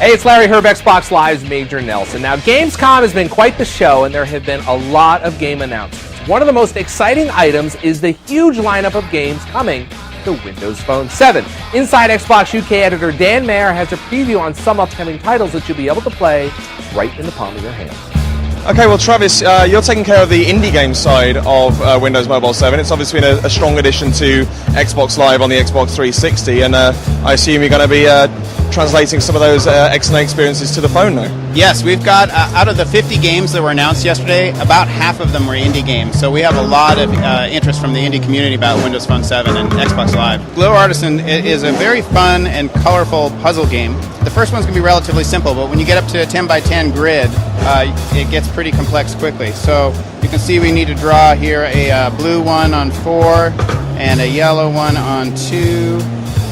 Hey, it's Larry Herb, Xbox Live's Major Nelson. Now, Gamescom has been quite the show, and there have been a lot of game announcements. One of the most exciting items is the huge lineup of games coming to Windows Phone 7. Inside Xbox UK editor Dan Mayer has a preview on some upcoming titles that you'll be able to play right in the palm of your hand. Okay, well, Travis, you're taking care of the indie game side of Windows Mobile 7. It's obviously been a strong addition to Xbox Live on the Xbox 360, and I assume you're going to be translating some of those XNA experiences to the phone now. Yes, we've got, out of the 50 games that were announced yesterday, about half of them were indie games. So we have a lot of interest from the indie community about Windows Phone 7 and Xbox Live. Glow Artisan is a very fun and colorful puzzle game. The first one's going to be relatively simple, but when you get up to a 10 by 10 grid, it gets pretty complex quickly. So you can see we need to draw here a blue one on 4 and a yellow one on 2.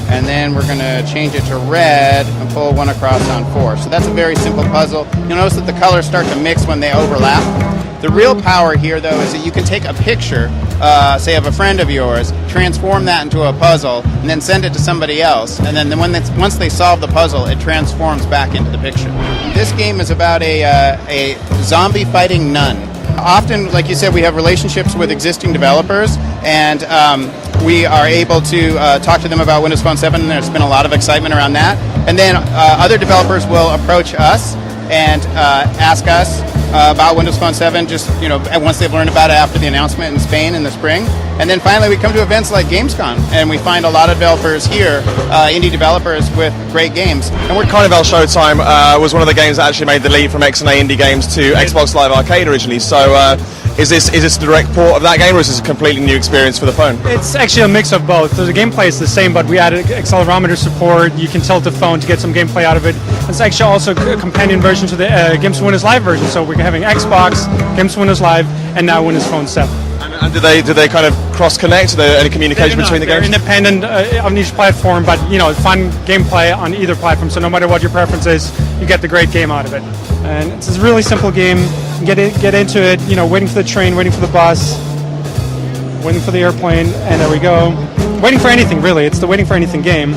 And then we're going to change it to red and pull one across on 4. So that's a very simple puzzle. You'll notice that the colors start to mix when they overlap. The real power here, though, is that you can take a picture, say, of a friend of yours, transform that into a puzzle, and then send it to somebody else. And then once they solve the puzzle, it transforms back into the picture. This game is about a zombie fighting nun. Often, like you said, we have relationships with existing developers, and we are able to talk to them about Windows Phone 7, and there's been a lot of excitement around that. And then other developers will approach us and ask us about Windows Phone 7, just once they've learned about it after the announcement in Spain in the spring. And then finally we come to events like Gamescom, and we find a lot of developers here, indie developers with great games. And with Carnival Showtime was one of the games that actually made the leap from XNA indie games to Xbox Live Arcade originally. So is this a direct port of that game, or is this a completely new experience for the phone? It's actually a mix of both. So the gameplay is the same, but we added accelerometer support. You can tilt the phone to get some gameplay out of it. It's actually also a companion version to the Games Windows Live version. So we're having Xbox, Games Windows Live, and now Windows Phone 7. And do they kind of cross-connect? Are there any communication between the games? They're independent on each platform, but fun gameplay on either platform. So no matter what your preference is, you get the great game out of it. And it's a really simple game. Get into it. Waiting for the train, waiting for the bus, waiting for the airplane, and there we go. Waiting for anything, really. It's the waiting for anything game.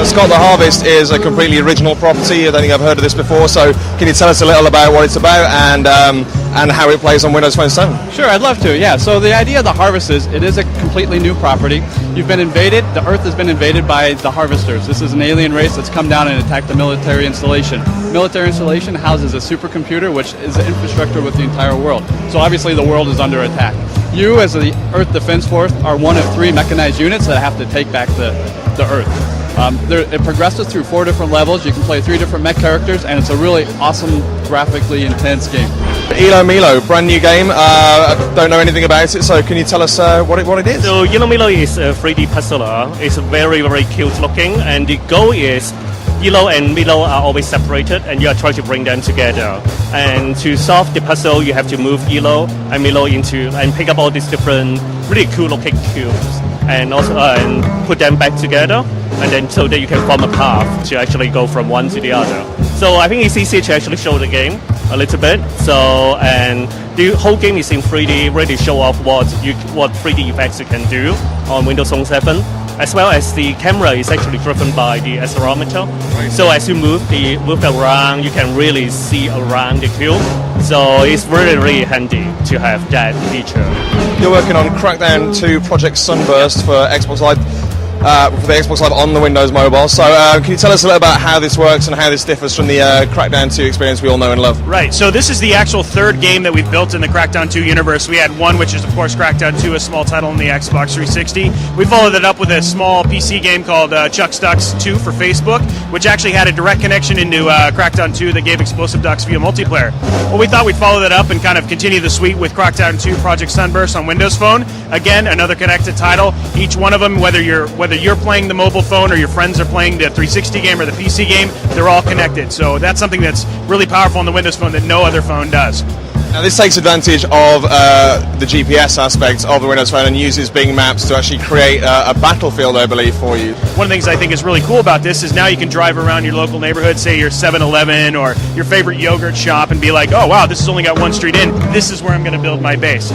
Scott the Harvest is a completely original property. I don't think I've heard of this before. So can you tell us a little about what it's about and how it plays on Windows Phone 7? Sure, I'd love to, yeah. So the idea of the Harvest is it is a completely new property. You've been invaded, the Earth has been invaded by the Harvesters. This is an alien race that's come down and attacked the military installation. Military installation houses a supercomputer, which is the infrastructure with the entire world. So obviously the world is under attack. You, as the Earth Defense Force, are one of 3 mechanized units that have to take back the Earth. It progresses through 4 different levels. You can play 3 different mech characters, and it's a really awesome, graphically intense game. Elo Milo, brand new game. I don't know anything about it, so can you tell us what it is? So Elo Milo is a 3D puzzler. It's very, very cute looking, and the goal is Elo and Milo are always separated, and you are trying to bring them together. And to solve the puzzle, you have to move Elo and Milo and pick up all these different, really cool looking cubes, and also and put them back together, and then so that you can form a path to actually go from one to the other. So I think it's easy to actually show the game a little bit. So and the whole game is in 3D, really show off what 3D effects you can do on Windows Phone 7. As well as the camera is actually driven by the accelerometer. Right. So as you move around, you can really see around the cube. So it's really, really handy to have that feature. You're working on Crackdown 2 Project Sunburst for Xbox Live. For the Xbox Live on the Windows Mobile. So can you tell us a little about how this works and how this differs from the Crackdown 2 experience we all know and love? Right, so this is the actual 3rd game that we've built in the Crackdown 2 universe. We had one, which is, of course, Crackdown 2, a small title in the Xbox 360. We followed it up with a small PC game called Chuck Stucks 2 for Facebook, which actually had a direct connection into Crackdown 2 that gave Explosive Ducks via multiplayer. Well, we thought we'd follow that up and kind of continue the suite with Crackdown 2 Project Sunburst on Windows Phone. Again, another connected title. Each one of them, whether you're playing the mobile phone or your friends are playing the 360 game or the PC game, they're all connected. So that's something that's really powerful on the Windows Phone that no other phone does. Now this takes advantage of the GPS aspect of the Windows Phone and uses Bing Maps to actually create a battlefield, I believe, for you. One of the things I think is really cool about this is now you can drive around your local neighborhood, say your 7-Eleven or your favorite yogurt shop, and be like, oh wow, this has only got one street in, this is where I'm going to build my base.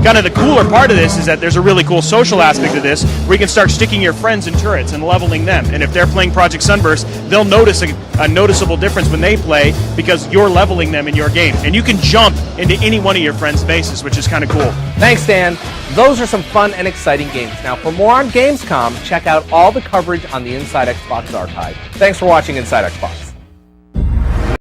kind of the cooler part of this is that there's a really cool social aspect of this where you can start sticking your friends in turrets and leveling them. And if they're playing Project Sunburst, they'll notice a noticeable difference when they play because you're leveling them in your game. And you can jump into any one of your friends' bases, which is kind of cool. Thanks, Dan. Those are some fun and exciting games. Now, for more on Gamescom, check out all the coverage on the Inside Xbox archive. Thanks for watching Inside Xbox.